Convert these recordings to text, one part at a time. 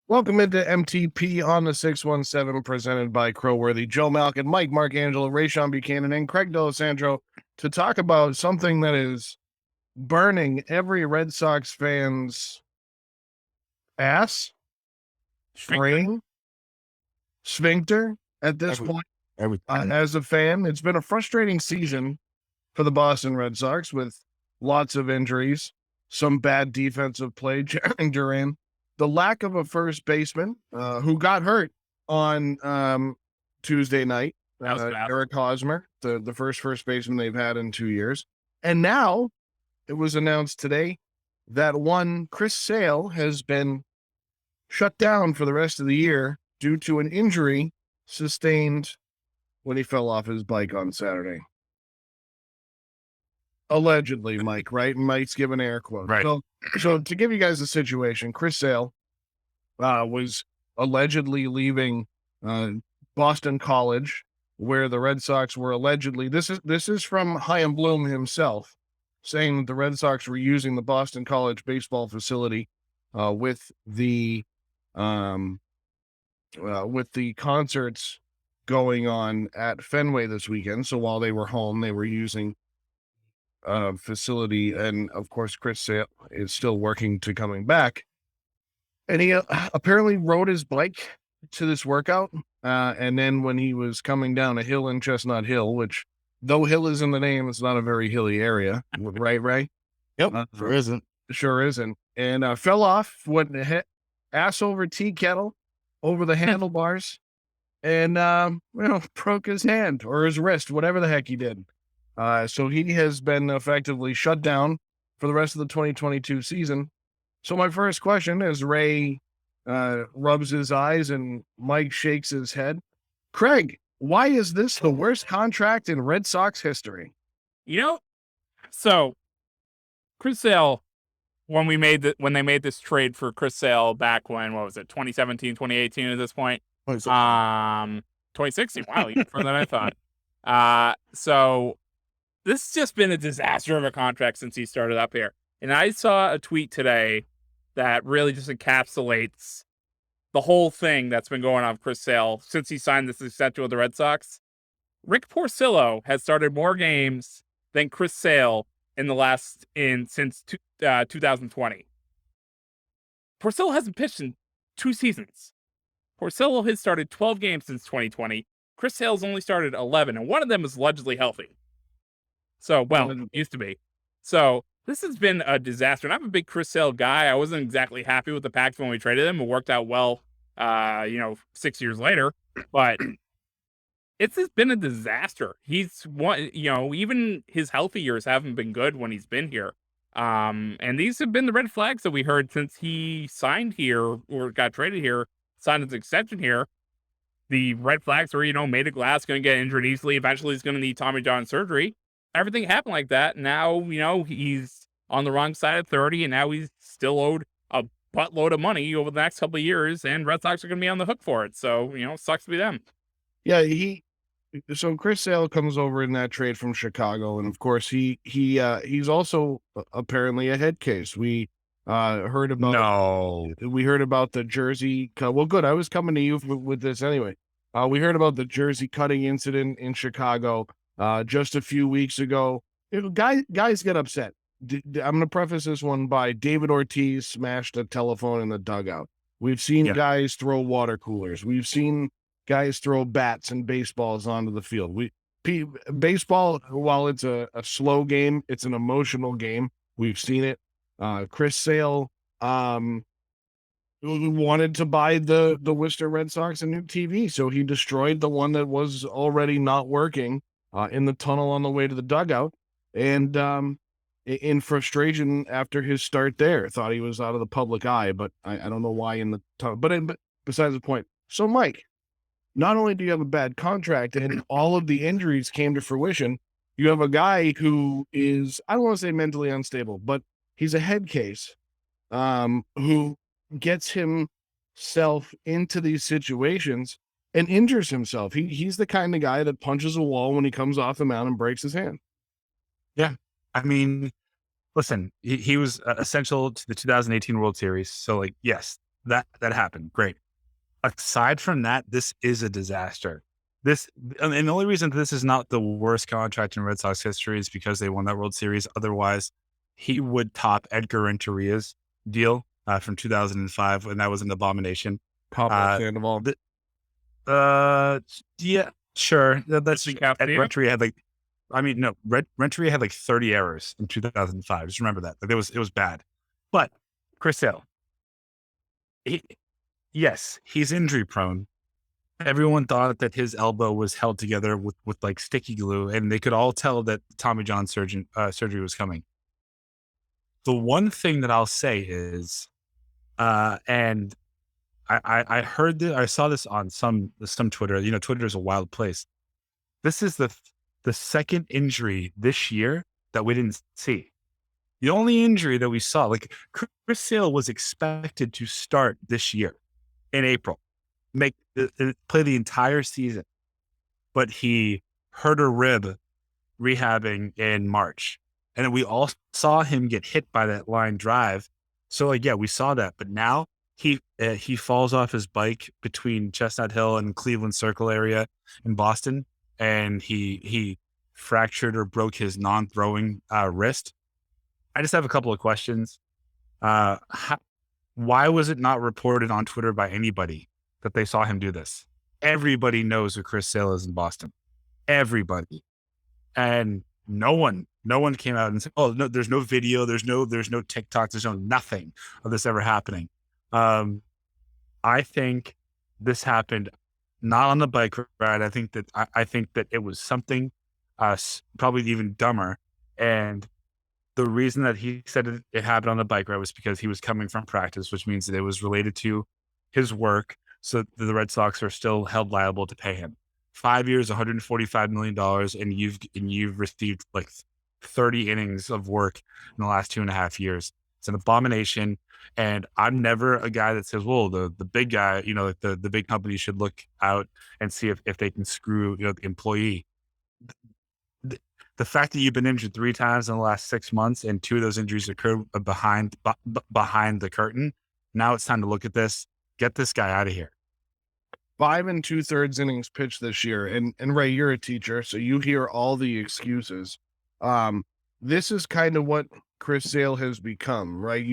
Welcome into MTP on the 617, presented by Crowworthy. Joe Malkin, Mike Marcangelo, Rayshawn, Buchanan, and Craig D'Alessandro to talk about something that is burning every Red Sox fan's ass, brain, sphincter at this point. As a fan, it's been a frustrating season for the Boston Red Sox with lots of injuries, some bad defensive play during the lack of a first baseman who got hurt on Tuesday night. Eric Hosmer, the first baseman they've had in 2 years. And now it was announced today that one Chris Sale has been shut down for the rest of the year due to an injury sustained when he fell off his bike on Saturday. Allegedly, Mike, right? Mike's giving air quotes. Right. So to give you guys the situation, Chris Sale was allegedly leaving Boston College, where the Red Sox were allegedly. This is from Chaim Bloom himself, saying that the Red Sox were using the Boston College baseball facility with the concerts going on at Fenway this weekend. So while they were home, they were using facility, and of course Chris Sale is still working to coming back, and he apparently rode his bike to this workout, and then when he was coming down a hill in Chestnut Hill, which though hill is in the name, it's not a very hilly area, right, Ray? Yep, sure isn't, and fell off, went ass over tea kettle over the handlebars, and broke his hand or his wrist, whatever the heck he did. So he has been effectively shut down for the rest of the 2022 season. So my first question, as Ray rubs his eyes and Mike shakes his head, Craig, why is this the worst contract in Red Sox history? So Chris Sale, when they made this trade for Chris Sale back when, 2017, 2018 at this point? 2016. Wow, even further than I thought. So this has just been a disaster of a contract since he started up here. And I saw a tweet today that really just encapsulates the whole thing that's been going on with Chris Sale since he signed this extension with the Red Sox. Rick Porcello has started more games than Chris Sale since 2020. Porcello hasn't pitched in 2 seasons. Porcello has started 12 games since 2020. Chris Sale's only started 11, and one of them is allegedly healthy. So, used to be. So this has been a disaster. And I'm a big Chris Sale guy. I wasn't exactly happy with the Packers when we traded him. It worked out well, 6 years later. But it's just been a disaster. He's one, even his healthy years haven't been good when he's been here. And these have been the red flags that we heard since he signed here or got traded here, signed his extension here. The red flags were, made of glass, going to get injured easily. Eventually, he's going to need Tommy John surgery. Everything happened like that. Now, he's on the wrong side of 30, and now he's still owed a buttload of money over the next couple of years, and Red Sox are going to be on the hook for it. So, sucks to be them. Yeah, so Chris Sale comes over in that trade from Chicago, and of course he's also apparently a head case. We heard about the jersey. Well, good. I was coming to you with this anyway. We heard about the jersey cutting incident in Chicago just a few weeks ago. Guys get upset. I'm going to preface this one by David Ortiz smashed a telephone in the dugout. We've seen guys throw water coolers. We've seen guys throw bats and baseballs onto the field. Baseball, while it's a slow game, it's an emotional game. We've seen it. Chris Sale wanted to buy the Worcester Red Sox a new TV, so he destroyed the one that was already not working in the tunnel on the way to the dugout. And in frustration after his start there, thought he was out of the public eye, but I don't know why in the tunnel. But besides the point. So, Mike, not only do you have a bad contract and all of the injuries came to fruition, you have a guy who is, I don't want to say mentally unstable, but he's a head case who gets himself into these situations and injures himself. He's the kind of guy that punches a wall when he comes off the mound and breaks his hand. Yeah. I mean, listen, he was essential to the 2018 World Series. So, yes, that happened. Great. Aside from that, this is a disaster. And the only reason this is not the worst contract in Red Sox history is because they won that World Series. Otherwise, he would top Edgar Renteria's deal from 2005, and that was an abomination. Pablo Sandoval. Yeah, sure. That's Renteria had Renteria had like 30 errors in 2005. Just remember that. Like, it was bad. But Chris Sale, yes, he's injury prone. Everyone thought that his elbow was held together with like sticky glue, and they could all tell that Tommy John surgery was coming. The one thing that I'll say is, and I heard that, I saw this on some Twitter. You know, Twitter is a wild place. This is the second injury this year that we didn't see. The only injury that we saw, like Chris Sale was expected to start this year in April, play the entire season, but he hurt a rib rehabbing in March. And then we all saw him get hit by that line drive. So like, yeah, we saw that, but now he falls off his bike between Chestnut Hill and Cleveland Circle area in Boston. And he fractured or broke his non-throwing wrist. I just have a couple of questions. Why was it not reported on Twitter by anybody that they saw him do this? Everybody knows who Chris Sale is in Boston. Everybody. And no one came out and said, oh, no, there's no video. There's no TikTok. There's no nothing of this ever happening. I think this happened not on the bike ride. I think that it was something probably even dumber. And the reason that he said it happened on the bike ride was because he was coming from practice, which means that it was related to his work. So the Red Sox are still held liable to pay him. 5 years, $145 million, and you've received like 30 innings of work in the last 2.5 years. It's an abomination. And I'm never a guy that says, well, the big guy, you know, like the big company should look out and see if they can screw, you know, the employee. The fact that you've been injured 3 times in the last 6 months and 2 of those injuries occurred behind the curtain. Now it's time to look at this, get this guy out of here. 5 2/3 innings pitched this year. And Ray, you're a teacher, so you hear all the excuses. This is kind of what Chris Sale has become, right?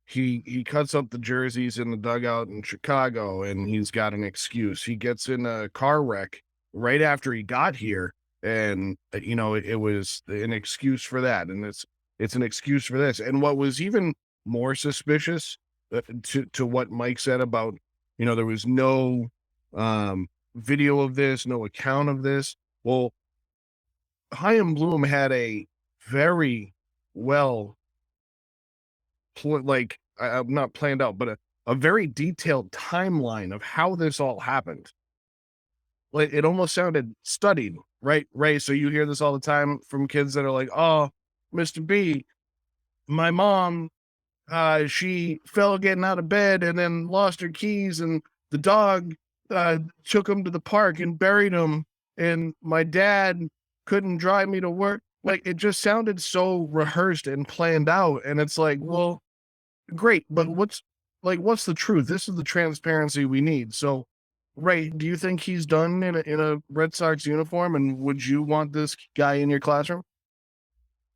He cuts up the jerseys in the dugout in Chicago, and he's got an excuse. He gets in a car wreck right after he got here, and you know, it was an excuse for that, and it's an excuse for this. And what was even more suspicious to what Mike said about, you know, there was no video of this, no account of this. Well, Chaim Bloom had a very well, I'm not planned out, but a very detailed timeline of how this all happened. Like, it almost sounded studied, right, Ray? So you hear this all the time from kids that are like, oh, Mr. B, my mom, she fell getting out of bed and then lost her keys, and the dog took him to the park and buried him, and my dad couldn't drive me to work. Like, it just sounded so rehearsed and planned out. And it's like, well, great, but what's the truth? This is the transparency we need. So, Ray, do you think he's done in a Red Sox uniform, and would you want this guy in your classroom?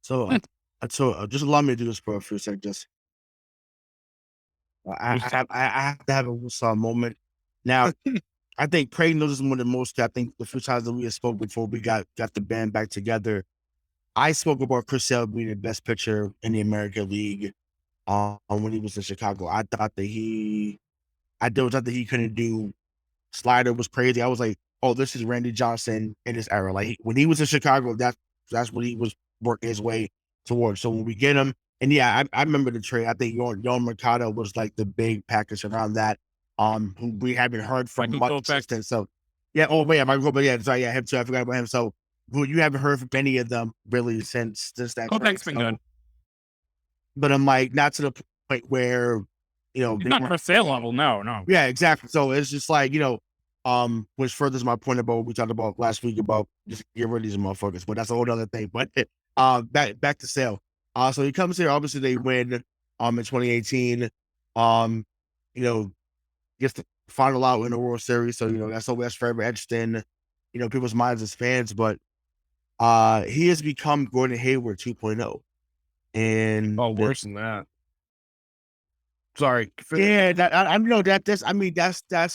So just allow me to do this for a few seconds. I have to have a moment. Now, I think Craig knows this more than most. I think the few times that we had spoke before we got the band back together, I spoke about Chris Sale being the best pitcher in the American League when he was in Chicago. I thought that he couldn't do. Slider was crazy. I was like, oh, this is Randy Johnson in his era. Like, when he was in Chicago, that's what he was working his way towards. So when we get him, and yeah, I remember the trade. I think Yohan Mercado was like the big package around that. Who we haven't heard from much since. So yeah, Michael, but yeah, sorry, yeah, him too. I forgot about him. So who you haven't heard from any of them really since that. Kopech's been good. But I'm like, not to the point where, you know, not Chris Sale level. No. Yeah, exactly. So it's just like, you know, which furthers my point about what we talked about last week about just get rid of these motherfuckers, but that's a whole other thing. But back to Sale. So he comes here, obviously they win in 2018. You know, gets the final out in the World Series. So, that's forever etched in, people's minds as fans. But he has become Gordon Hayward 2.0. And worse than that. Sorry. yeah, I know that's I mean that's I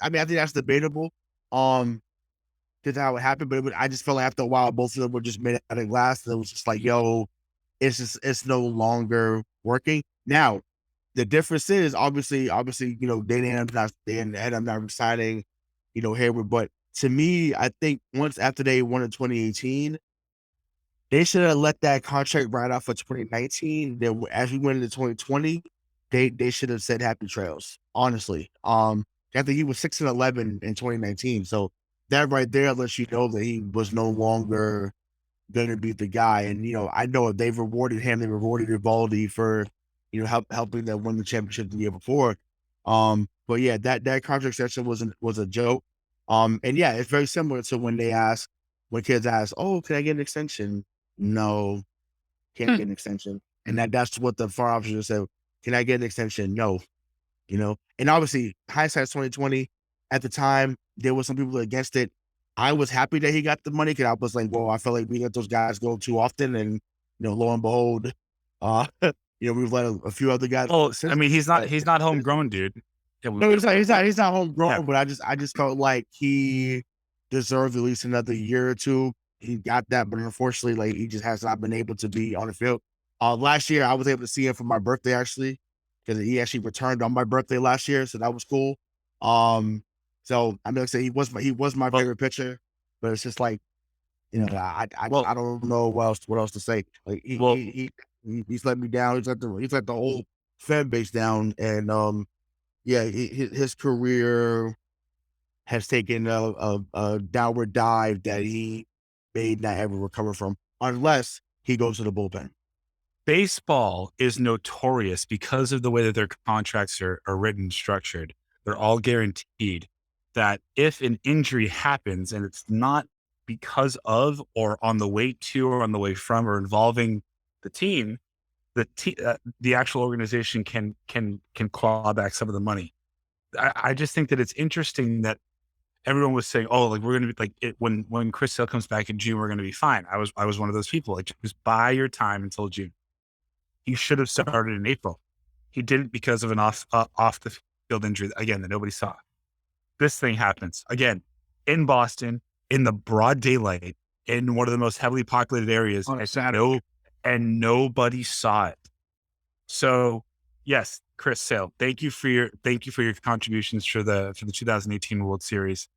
mean I think that's debatable. That's how it happened, but I just felt like after a while both of them were just made out of glass. And it was just like, yo, it's no longer working. Now, the difference is obviously, they ended up not resigning, Hayward. But to me, I think once after they won in 2018, they should have let that contract ride out for 2019. Then as we went into 2020, they should have said happy trails. Honestly, after he was 6-11 in 2019, so that right there lets you know that he was no longer going to be the guy. And I know they've rewarded him. They rewarded Evaldi for helping them win the championship the year before. But yeah, that contract section was a joke. And yeah, it's very similar to when kids ask, "Oh, can I get an extension?" No, can't get an extension. And that's what the farm officer said. Can I get an extension? No, and obviously hindsight's 2020. At the time, there was some people against it. I was happy that he got the money because I was like, well, I felt like we let those guys go too often. And, lo and behold, we've let a few other guys. Oh, I mean, he's not homegrown, dude. Yeah, no, he's not homegrown, yeah. But I just felt like he deserved at least another year or two. He got that, but unfortunately, like, he just has not been able to be on the field. Last year, I was able to see him for my birthday, actually, because he actually returned on my birthday last year, so that was cool. So I mean, like I said, he was my favorite pitcher, but it's just like, I don't know what else to say. Like he's let me down. He's let the whole fan base down, and yeah, his career has taken a downward dive that he may not ever recover from, unless he goes to the bullpen. Baseball is notorious because of the way that their contracts are written and structured. They're all guaranteed that if an injury happens and it's not because of or on the way to or on the way from or involving the team, the actual organization can claw back some of the money. I just think that it's interesting that everyone was saying, oh, like we're going to be like it, when Chris Sale comes back in June, we're going to be fine. I was one of those people, like, just buy your time until June. He should have started in April. He didn't because of an off the field injury, again, that nobody saw. This thing happens again in Boston, in the broad daylight, in one of the most heavily populated areas, and nobody saw it. So yes, Chris Sale, thank you for your contributions for the 2018 World Series.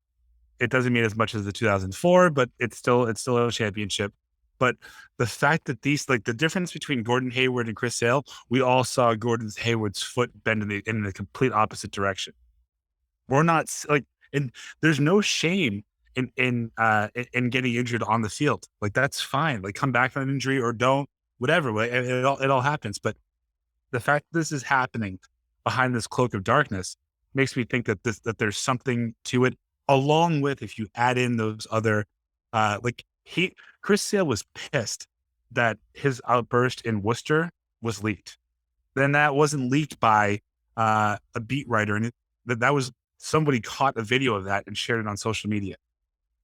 It doesn't mean as much as the 2004, but it's still a championship. But the fact that the difference between Gordon Hayward and Chris Sale, we all saw Gordon Hayward's foot bend in the complete opposite direction. We're not like, and there's no shame in getting injured on the field. Like, that's fine. Like, come back from an injury or don't, whatever. It all happens. But the fact that this is happening behind this cloak of darkness makes me think that there's something to it. Along with, if you add in those other, Chris Sale was pissed that his outburst in Worcester was leaked. Then that wasn't leaked by a beat writer, and that was somebody caught a video of that and shared it on social media.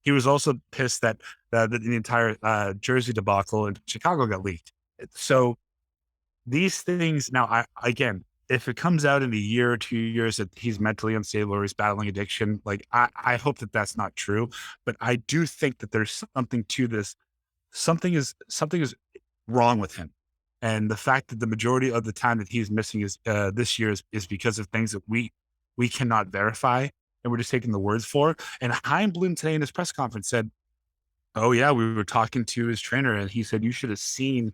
He was also pissed that the entire Jersey debacle in Chicago got leaked. So these things now, again, if it comes out in a year or 2 years that he's mentally unstable or he's battling addiction, like I hope that that's not true. But I do think that there's something to this. Something is wrong with him. And the fact that the majority of the time that he's missing is this year is because of things that we cannot verify and we're just taking the words for. And Chaim Bloom today in his press conference said, oh yeah, we were talking to his trainer and he said, you should have seen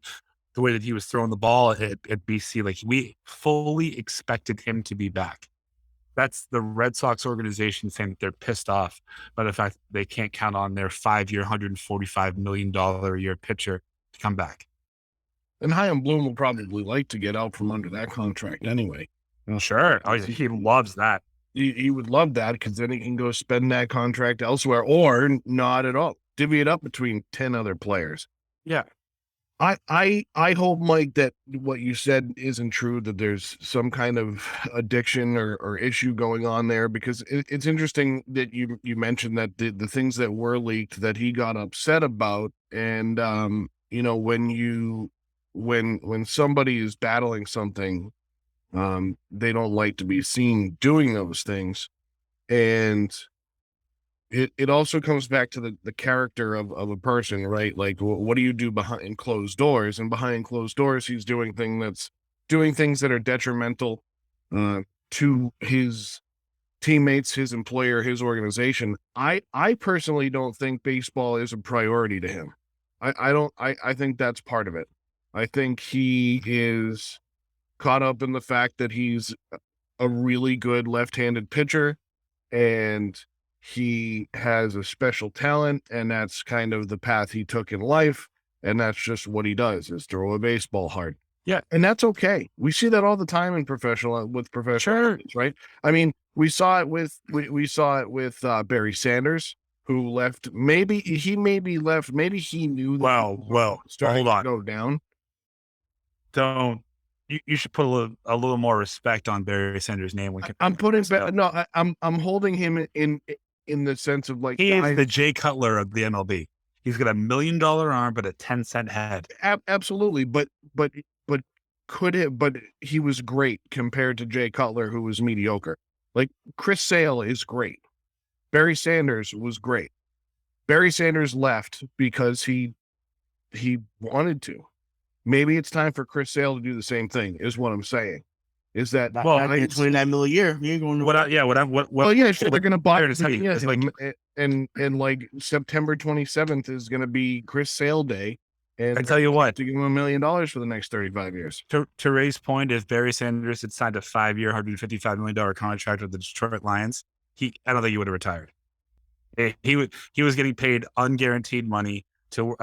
the way that he was throwing the ball at BC. Like, we fully expected him to be back. That's the Red Sox organization saying that they're pissed off by the fact that they can't count on their 5-year, $145 million a year pitcher to come back. And Chaim Bloom will probably like to get out from under that contract anyway. Well, sure. Oh, he loves that. He would love that because then he can go spend that contract elsewhere or not at all. Divvy it up between 10 other players. Yeah. I hope, Mike, that what you said isn't true, that there's some kind of addiction or issue going on there, because it's interesting that you mentioned that the things that were leaked that he got upset about. And when somebody is battling something, they don't like to be seen doing those things. And it also comes back to the character of a person, right? Like, what do you do behind closed doors? And behind closed doors, he's doing things that are detrimental to his teammates, his employer, his organization. I personally don't think baseball is a priority to him. I think that's part of it. I think he is caught up in the fact that he's a really good left-handed pitcher, and he has a special talent, and that's kind of the path he took in life, and that's just what he does, is throw a baseball hard. Yeah. And that's okay. We see that all the time in professional athletes, right? I mean, we saw it with Barry Sanders, who left. Maybe he knew that Well, starting hold on. to go down. You should put a little more respect on Barry Sanders' name when I'm putting I'm holding him in the sense of, like, he is the Jay Cutler of the MLB. He's got $1 million arm but a 10-cent head. Absolutely, but he was great compared to Jay Cutler, who was mediocre. Like, Chris Sale is great. Barry Sanders was great. Barry Sanders left because he wanted to. Maybe it's time for Chris Sale to do the same thing, is what I'm saying. Is that Not $29 million a year? You ain't going to well, yeah, sure, they're going to buy to tell you, yeah, it's like, and like September 27th is going to be Chris Sale Day, and I tell you what, to give him $1 million for the next 35 years. To Ray's point, if Barry Sanders had signed a 5-year, $155 million contract with the Detroit Lions, I don't think he would have retired. He was getting paid unguaranteed money to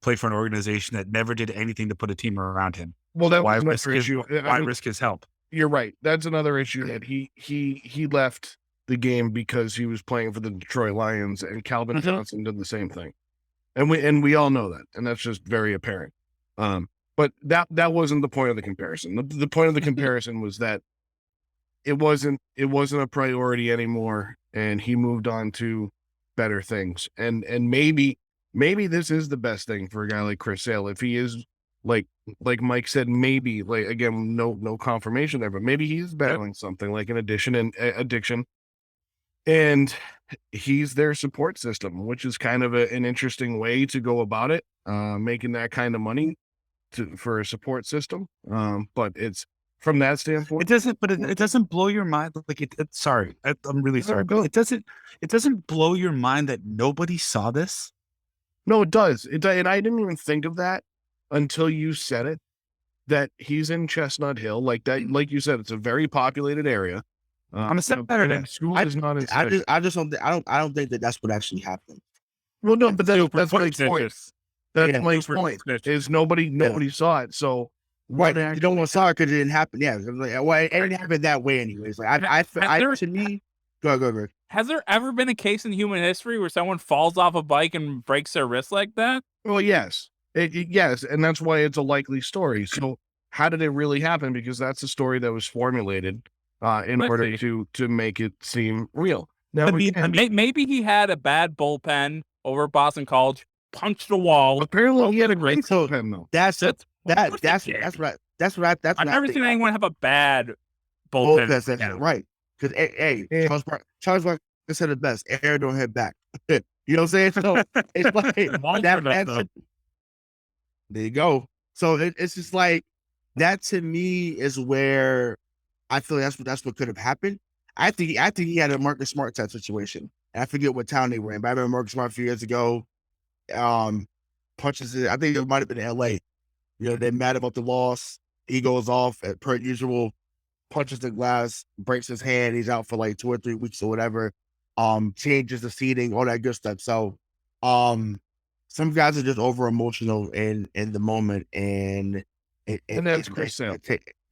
play for an organization that never did anything to put a team around him. Well, that Why was another issue. Why risk his help? You're right. That's another issue, that he left the game because he was playing for the Detroit Lions, and Calvin Johnson did the same thing. And we all know that, and that's just very apparent. But that wasn't the point of the comparison. The point of the comparison was that it wasn't a priority anymore, and he moved on to better things. And maybe this is the best thing for a guy like Chris Sale, if he is, like Mike said, maybe, like, again, no confirmation there, but maybe he's battling something like an addiction, and he's their support system, which is kind of an interesting way to go about it, making that kind of money for a support system. But it's, from that standpoint, it doesn't blow your mind. Like, sorry, I'm really sorry. It doesn't blow your mind that nobody saw this. No, it does. And I didn't even think of that until you said it, that he's in Chestnut Hill, like that. Like you said, it's a very populated area. I'm a Saturday. School is not in. I don't think that's what actually happened. Well, no, but that's Mike's point. That's Mike's point. Is nobody saw it. So right, you don't want to saw it because it didn't happen. Yeah, it didn't happen that way anyways. Like to me, go. Has there ever been a case in human history where someone falls off a bike and breaks their wrist like that? Well, yes. Yes, and that's why it's a likely story. So how did it really happen? Because that's a story that was formulated in order to make it seem real. Now, maybe he had a bad bullpen over at Boston College, punched a wall. Apparently, he had a great bullpen, though. That's right. That's I've never seen anyone have a bad bullpen. That's right. Because Charles Barkley said it best: air don't head back. You know what I'm saying? So it's like that. There you go. So it's just like that. To me, is where I feel that's what could have happened. I think he had a Marcus Smart type situation. And I forget what town they were in, but I remember Marcus Smart a few years ago. Punches it. I think it might have been L.A. You know, they're mad about the loss. He goes off per usual, punches the glass, breaks his hand. He's out for like 2 or 3 weeks or whatever. Changes the seating, all that good stuff. So, some guys are just over emotional in the moment, and that's Chris Sale.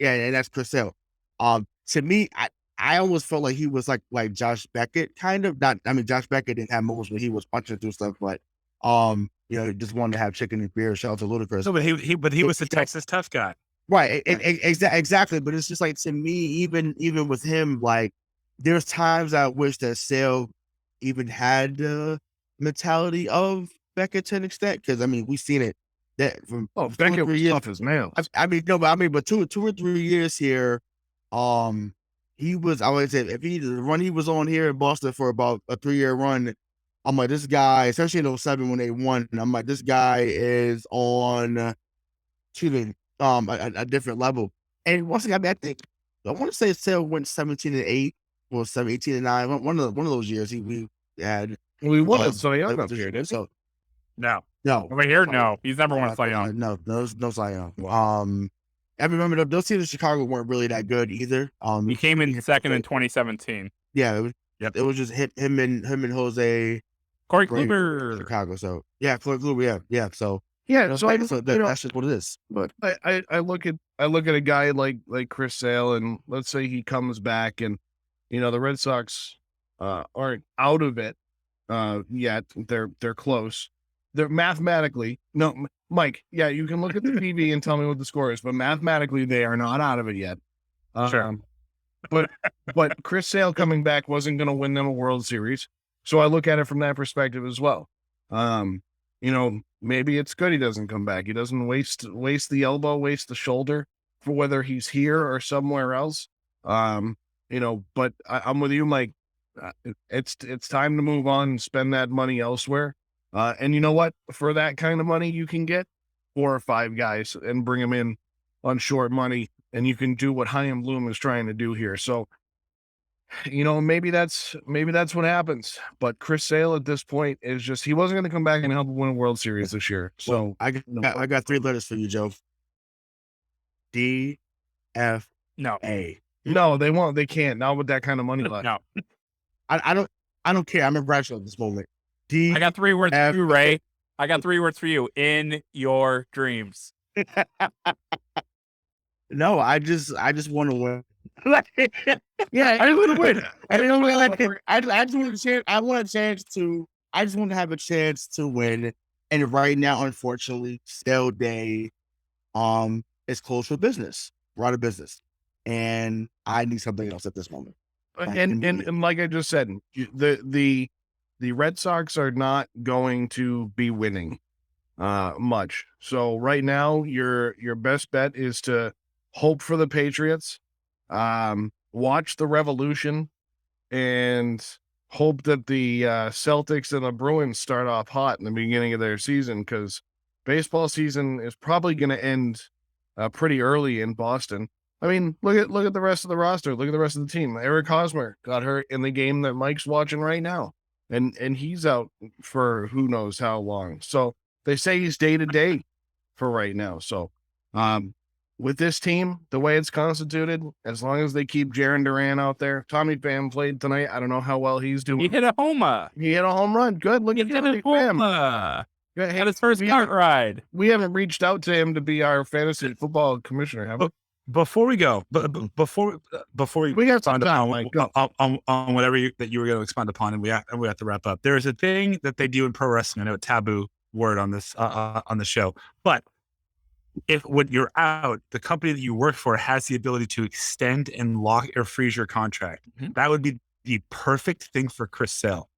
And that's Chris Sale. To me, I almost felt like he was like Josh Beckett, kind of. Not, I mean, Josh Beckett didn't have moments where he was punching through stuff, but Just wanted to have chicken and beer. Shout out to Ludacris. So, but he was the Texas tough guy. Right. Exactly. But it's just like, to me, even with him, like, there's times I wish that Sale even had the mentality of Beckett to an extent. Because I mean, we've seen it that from Beckett was tough as nails. but 2 or 3 years here, he was, I would say, if the run he was on here in Boston for about a 3-year run, I'm like, this guy, especially in 07 when they won, I'm like, this guy is on, a different level. And once again, I want to say Sale went 17-8 or 18-9. One of those years we had. We won it, so yeah, up here, didn't so No. no, Over here, no. He's never won a Cy Young. no Cy Young. I remember those teams in Chicago weren't really that good either. He came in second in 2017. Yeah, it was just him and Jose Corey Gray, Kluber. Chicago. So yeah, Corey Kluber. Yeah. So yeah. So that's just what it is. But I look at a guy like Chris Sale, and let's say he comes back, and the Red Sox aren't out of it yet. They're close. They're mathematically no, Mike. Yeah, you can look at the TV and tell me what the score is, but mathematically they are not out of it yet. Sure. But Chris Sale coming back wasn't going to win them a World Series, so I look at it from that perspective as well. Maybe it's good he doesn't come back. He doesn't waste the elbow, waste the shoulder for whether he's here or somewhere else. But I'm with you, Mike. It's time to move on and spend that money elsewhere. And you know what? For that kind of money, you can get 4 or 5 guys and bring them in on short money, and you can do what Chaim Bloom is trying to do here. So, maybe that's what happens. But Chris Sale at this point is just, he wasn't going to come back and help win a World Series this year. So I got 3 letters for you, Joe. D, F, No. A. No, they won't. They can't. Not with that kind of money left. No. I don't care. I'm irrational at this moment. D. I got 3 words for you, Ray. I got 3 words for you. In your dreams. No, I just want to win. Yeah, I want to win. I just want a chance. I just want to have a chance to win. And right now, unfortunately, Sale Day, is closed for business. We're out of business, and I need something else at this moment. And like I just said, the Red Sox are not going to be winning much. So right now, your best bet is to hope for the Patriots, watch the Revolution, and hope that the Celtics and the Bruins start off hot in the beginning of their season, because baseball season is probably going to end pretty early in Boston. I mean, look at the rest of the roster. Look at the rest of the team. Eric Hosmer got hurt in the game that Mike's watching right now, and he's out for who knows how long. So they say he's day to day for right now. So with this team, the way it's constituted, as long as they keep Jarren Duran out there, Tommy Pham played tonight. I don't know how well he's doing. He hit a homer. He hit a home run. Good. Look at Tommy Pham. Had his first kart ride. We haven't reached out to him to be our fantasy football commissioner, have we? Before we go, before we got some expand time, on whatever that you were going to expand upon, and we have to wrap up. There is a thing that they do in pro wrestling. I know, a taboo word on this on the show, but when you're out, the company that you work for has the ability to extend and lock or freeze your contract. Mm-hmm. That would be the perfect thing for Chris Sale.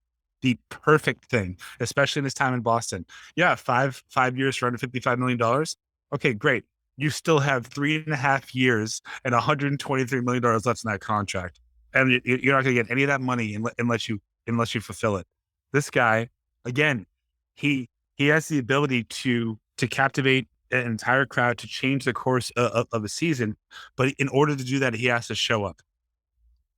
The perfect thing, especially in this time in Boston. Yeah, 5 years for under $55 million. Okay, great. You still have 3.5 years and $123 million left in that contract, and you're not going to get any of that money unless you fulfill it. This guy, again, he has the ability to captivate an entire crowd, to change the course of a season, but in order to do that, he has to show up.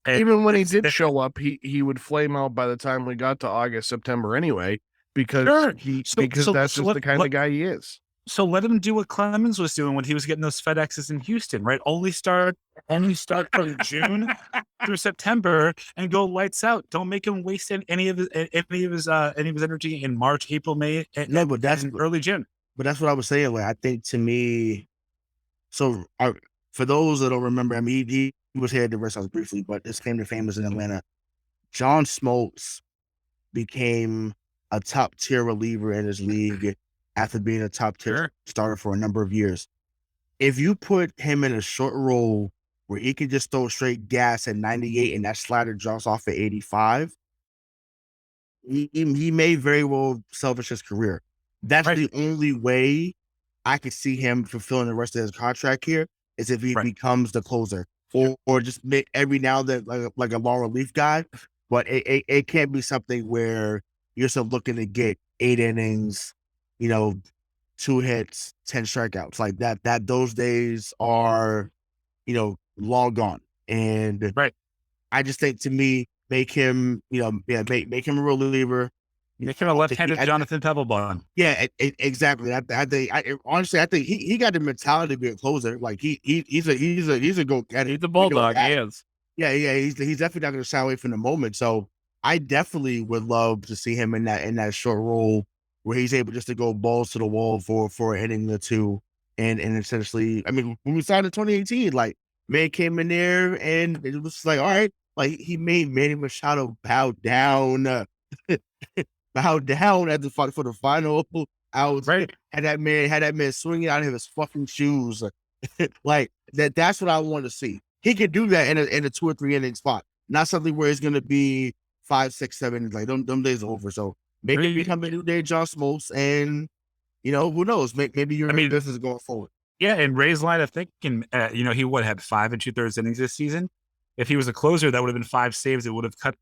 And even when he did show up, he would flame out by the time we got to August, September anyway, because that's just the kind of guy he is. So let him do what Clemens was doing when he was getting those FedExes in Houston, right? Only start from June through September and go lights out. Don't make him waste any of his energy in March, April, May, and early June. But that's what I was saying. Like, I think to me, so for those that don't remember, I mean, he was here at the Red Sox briefly, but this came to famous in Atlanta. John Smoltz became a top tier reliever in his league after being a top tier starter for a number of years. If you put him in a short role where he can just throw straight gas at 98 and that slider drops off at 85, he may very well salvage his career. That's the only way I could see him fulfilling the rest of his contract here is if he becomes the closer or just every now and then like a long relief guy. But it can't be something where you're still looking to get 8 innings, 2 hits, 10 strikeouts like that. Those days are, long gone. And I just think, to me, make him, make him a reliever. Make him a left-handed Jonathan Pebblebaum. Yeah, exactly. Honestly, I think he got the mentality to be a closer. Like he's a go-getter. He's a bulldog. He is. Yeah. He's definitely not going to shy away from the moment. So I definitely would love to see him in that short role where he's able just to go balls to the wall for an inning or two, and essentially, I mean, when we signed in 2018, like man came in there and it was like, all right, like he made Manny Machado bow down. Bow down at for the final out. Had that man swinging out of his fucking shoes. Like that's what I want to see. He could do that in a 2 or 3 inning spot. Not something where it's gonna be 5, 6, 7. Like them days are over. So maybe become a new day John Smoltz, and who knows? Maybe your business is going forward. Yeah, and Ray's line of thinking, he had 5 2/3 innings this season. If he was a closer, that would have been 5 saves. It would have cut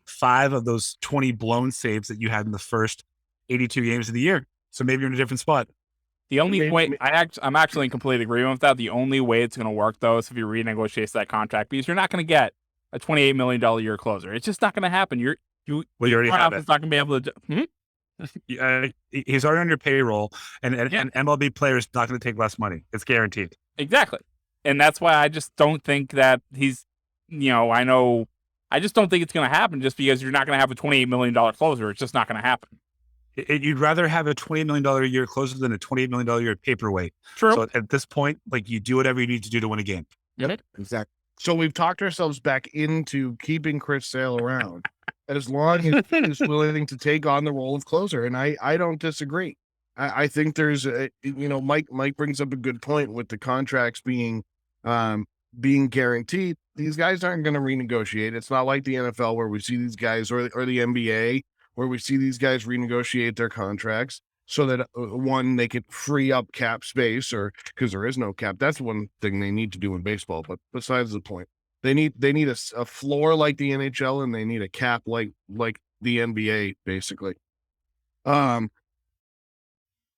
5 of those 20 blown saves that you had in the first 82 games of the year. So maybe you're in a different spot. The only way I'm actually in complete agreement with that. The only way it's going to work though is if you renegotiate that contract, because you're not going to get a $28 million a year closer. It's just not going to happen. You already have it. It's not going to be able to. He's already on your payroll, and MLB players not going to take less money. It's guaranteed. Exactly, and that's why I just don't think that he's. I just don't think it's going to happen just because you're not going to have a $28 million closer. It's just not going to happen. You'd rather have a $28 million a year closer than a $28 million a year paperweight. True. So at this point, like, you do whatever you need to do to win a game. Yep. Exactly. So we've talked ourselves back into keeping Chris Sale around as long as he's willing to take on the role of closer. And I don't disagree. I think there's Mike brings up a good point with the contracts being guaranteed. These guys aren't going to renegotiate. It's not like the NFL where we see these guys or the NBA where we see these guys renegotiate their contracts so that one, they could free up cap space, or because there is no cap. That's one thing they need to do in baseball. But besides the point, they need a floor like the NHL, and they need a cap like the NBA, basically.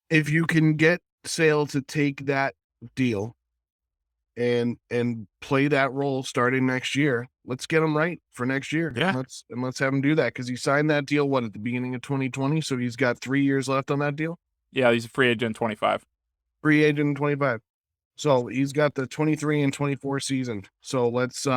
If you can get Sale to take that deal and play that role starting next year, let's get him right for next year. Yeah. Let's have him do that, because he signed that deal at the beginning of 2020, so he's got 3 years left on that deal. Yeah, he's a free agent in 25. Free agent in 25. So he's got the 23 and 24 season. So let's do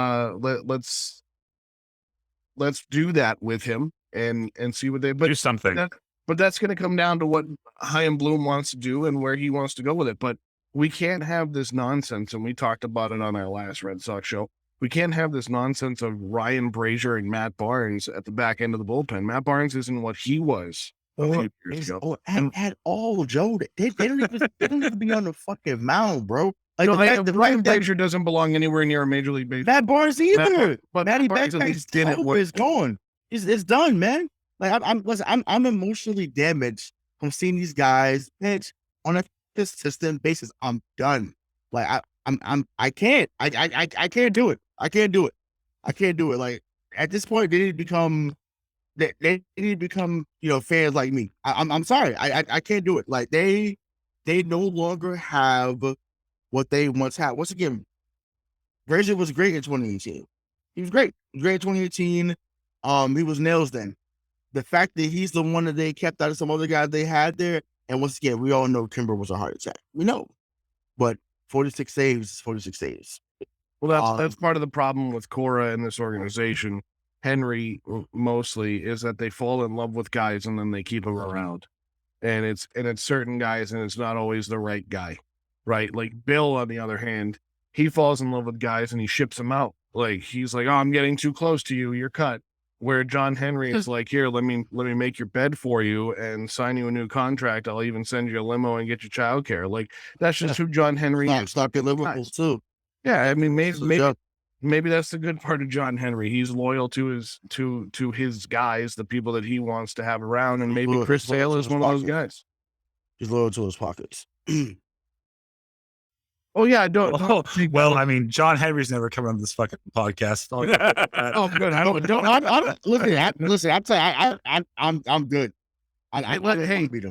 that with him and see what they do something. But that's going to come down to what Chaim Bloom wants to do and where he wants to go with it. But we can't have this nonsense, and we talked about it on our last Red Sox show. We can't have this nonsense of Ryan Brazier and Matt Barnes at the back end of the bullpen. Matt Barnes isn't what he was a few years ago. At all, Joe. They don't even be on the fucking mound, bro. Like Ryan Brazier doesn't belong anywhere near a Major League Baseball. Matt Barnes either. But Matty Barnes at least did it. It's gone. It's done, man. Like I'm emotionally damaged from seeing these guys pitch on a consistent basis. I'm done. Like I can't do it. I can't do it. Like at this point, they need to become fans like me. I'm sorry. I can't do it. Like they no longer have what they once had. Once again, Brazier was great in 2018. He was great. He was great in 2018. He was nails then. The fact that he's the one that they kept out of some other guys they had there, and once again, we all know Kimber was a heart attack. We know, but 46 saves is 46 saves. Well, that's part of the problem with Cora and this organization, Henry mostly, is that they fall in love with guys and then they keep them around, and it's certain guys, and it's not always the right guy, right? Like Bill, on the other hand, he falls in love with guys and he ships them out. Like he's like, oh, I'm getting too close to you, you're cut. where John Henry is like, here, let me make your bed for you and sign you a new contract. I'll even send you a limo and get you childcare. Like that's just who John Henry is. Stop at Liverpool too. Yeah, I mean, maybe that's the good part of John Henry. He's loyal to his guys, the people that he wants to have around, and maybe Chris Sale is one of those guys. He's loyal to his pockets. Oh yeah, well, I mean, John Henry's never come on this fucking podcast. Oh, good. I don't listen. I'm saying I'm good.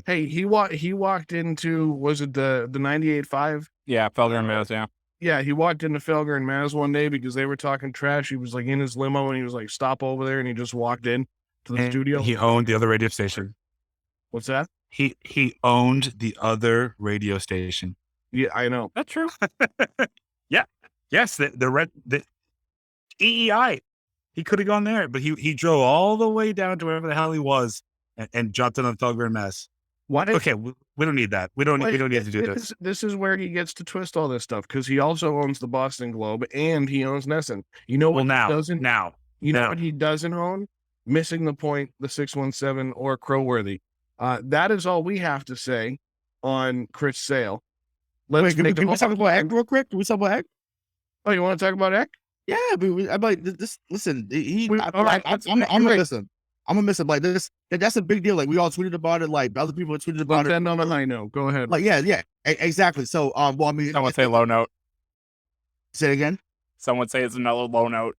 Hey, he walked into, was it the 98.5? Yeah, Felger and Maz, yeah. Yeah, he walked into Felger and Maz one day because they were talking trash. He was like in his limo and he was like, stop over there, and he just walked in to the studio. He owned the other radio station. What's that? He owned the other radio station. Yeah, I know. That's true. Yeah. Yes, the EEI. He could have gone there, but he drove all the way down to wherever the hell he was and jumped in on Felger and Maz. What? Okay, we don't need that. We don't need to do this. This is where he gets to twist all this stuff because he also owns the Boston Globe and he owns Nesson. You know what? You know what he doesn't own? Missing the point, the 617 or Crowworthy. That is all we have to say on Chris Sale. Can we talk about Eck real quick? Can we talk about Eck? Oh, you want to talk about Eck? Yeah, but I'm like this. Listen, I'm gonna miss him. Like this, that's a big deal. Like we all tweeted about it. Like other people tweeted about it. End on a high note. Go ahead. Like yeah, exactly. So well, I mean, Someone say low note. Say it again. Someone say it's another low note.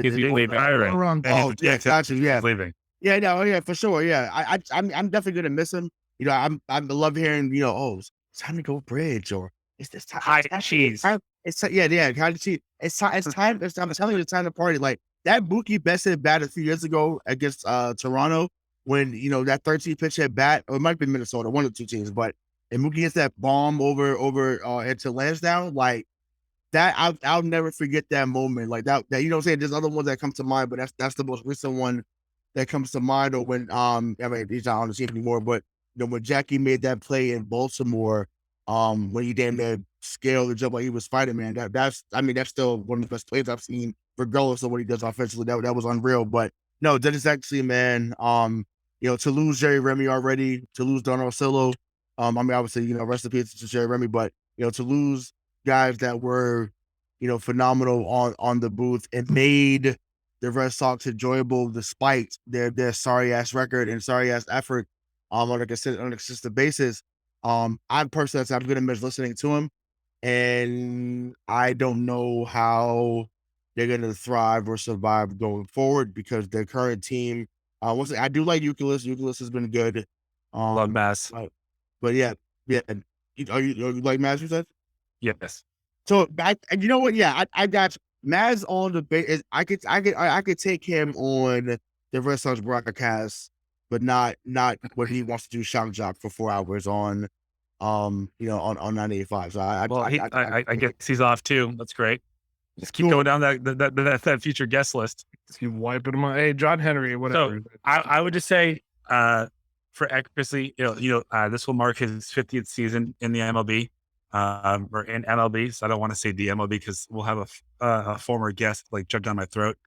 He's leaving. Oh, yeah, gotcha. Yeah, he's leaving. Yeah, no, yeah, for sure. Yeah, I'm definitely gonna miss him. You know, I love hearing, you know, oh, it's time to go bridge, or it's this time. High cheese. It's high cheese. It's time. I'm telling you, it's time to party. Like that Mookie Betts at bat a few years ago against Toronto, when you know that 13 pitch at bat, or it might be Minnesota, one of the two teams, but and Mookie gets that bomb over into Lansdowne, like that. I'll never forget that moment. Like that you know what I'm saying? There's other ones that come to mind, but that's the most recent one that comes to mind. Or when I mean he's not on the team anymore, but you know when Jackie made that play in Baltimore, when he damn near scaled the jump like he was fighting, man. That's still one of the best plays I've seen, regardless of what he does offensively. That was unreal. But no, that is actually, man, you know, to lose Jerry Remy already, to lose Don Orsillo, I mean, obviously, you know, rest in peace to Jerry Remy, but you know, to lose guys that were, you know, phenomenal on the booth and made the Red Sox enjoyable despite their sorry ass record and sorry ass effort on a consistent basis. I'm gonna miss listening to him, and I don't know how they're gonna thrive or survive going forward because their current team. I do like Euclid. Euclid has been good. Love Mass. But yeah. Are you like Maz? You said yes. So you know what? Yeah, I got Maz on the base. I could take him on the Red Sox broadcast, but not what he wants to do shock jock for 4 hours on, you know, on 98.5. So I guess he's off too. That's great. Just keep going down that future guest list. Just keep wiping them out. Hey, John Henry, whatever. So I would just say, for Eckersley, this will mark his 50th season in the MLB, or in MLB. So I don't want to say the MLB because we'll have a former guest like jump down my throat.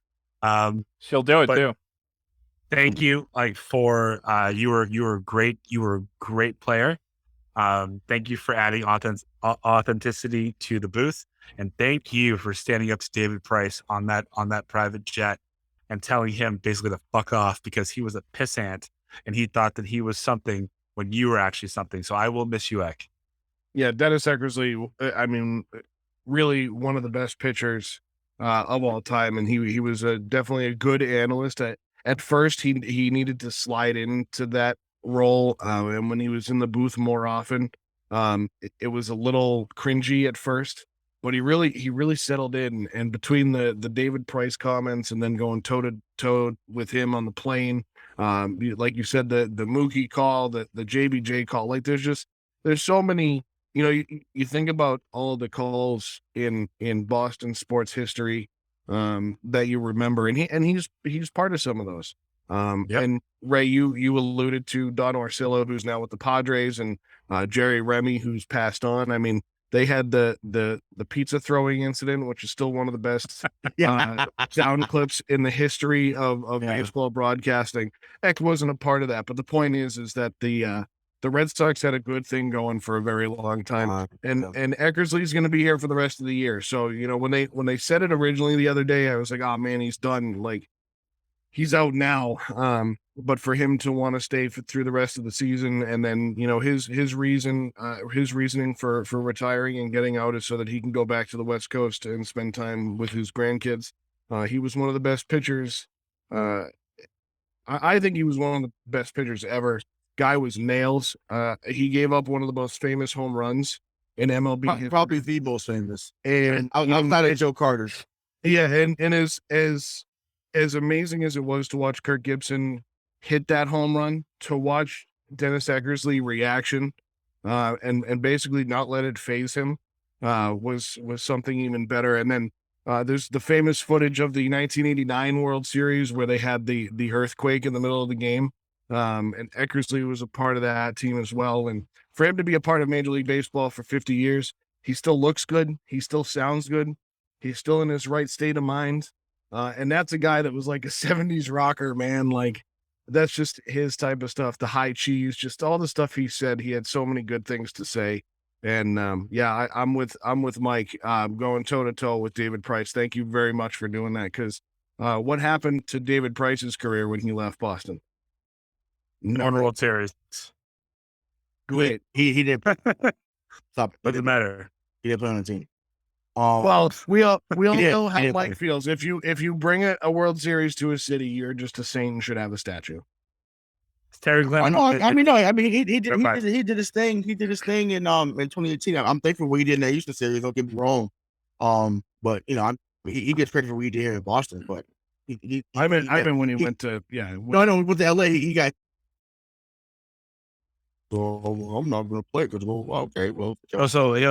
She'll do it too. Thank you, for you were great. You were a great player. Thank you for adding authenticity to the booth, and thank you for standing up to David Price on that private jet and telling him basically to fuck off because he was a pissant and he thought that he was something when you were actually something. So I will miss you, Eck. Yeah, Dennis Eckersley, I mean, really one of the best pitchers of all time, and he was definitely a good analyst. At first, he needed to slide into that role, and when he was in the booth more often, it was a little cringy at first, but he really settled in. And between the David Price comments and then going toe to toe with him on the plane, like you said, the Mookie call, the JBJ call, like there's so many. You know, you think about all of the calls in Boston sports history that you remember, and he's part of some of those. Yep. And Ray, you alluded to Don Orsillo, who's now with the Padres, and Jerry Remy, who's passed on. I mean, They had the pizza throwing incident, which is still one of the best sound clips in the history of baseball broadcasting. Eck wasn't a part of that, but the point is that the Red Sox had a good thing going for a very long time, and Eckersley's going to be here for the rest of the year. So when they said it originally the other day, I was like, oh man, he's done. Like, he's out now. But for him to want to stay through the rest of the season, and then his reasoning for retiring and getting out is so that he can go back to the West Coast and spend time with his grandkids. He was one of the best pitchers. I think he was one of the best pitchers ever. Guy was nails. He gave up one of the most famous home runs in MLB history. Probably the most famous. And outside of Joe Carter's. Yeah, and as amazing as it was to watch Kirk Gibson hit that home run, to watch Dennis Eckersley reaction and basically not let it phase him was something even better. And then there's the famous footage of the 1989 World Series where they had the earthquake in the middle of the game. And Eckersley was a part of that team as well. And for him to be a part of Major League Baseball for 50 years, he still looks good. He still sounds good. He's still in his right state of mind. And that's a guy that was like a 70s rocker, man. Like, that's just his type of stuff. The high cheese, just all the stuff he said. He had so many good things to say. And I'm with Mike, going toe to toe with David Price. Thank you very much for doing that. Because what happened to David Price's career when he left Boston? One World Series. Wait, he did. Stop. Doesn't matter. He didn't play on the team. Well, we all know how did Mike feels. If you bring a World Series to a city, you're just a saint and should have a statue. Terry Glenn. He did his thing. He did his thing in 2018. I'm thankful for what he did in that Houston series. Don't get me wrong. But he gets credit for what he did here in Boston. But I've been when he went to went to LA. He got. So I'm not going to play because okay. Well, also he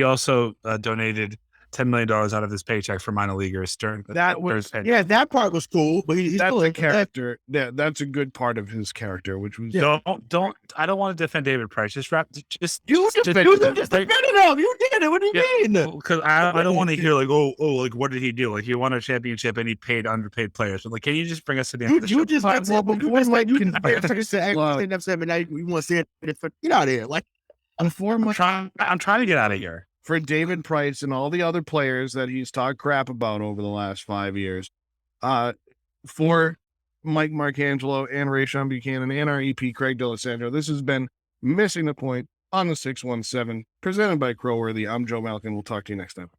also donated $10 million out of his paycheck for minor leaguers during that part was cool, but he's that's still a character. That's a good part of his character, which was I don't want to defend David Price. Just defended him. You did it. What do you mean? Because I don't want to hear like like what did he do? Like he won a championship and he paid underpaid players. But like, can you just bring us to the end of the show? You just like now you want to say it? Get out of here! Like I'm trying to get out of here. For David Price and all the other players that he's talked crap about over the last 5 years, for Mike Marcangelo and Rayshawn Buchanan and our EP Craig D'Alessandro, this has been Missing the Point on the 617, presented by Crowworthy. I'm Joe Malkin. We'll talk to you next time.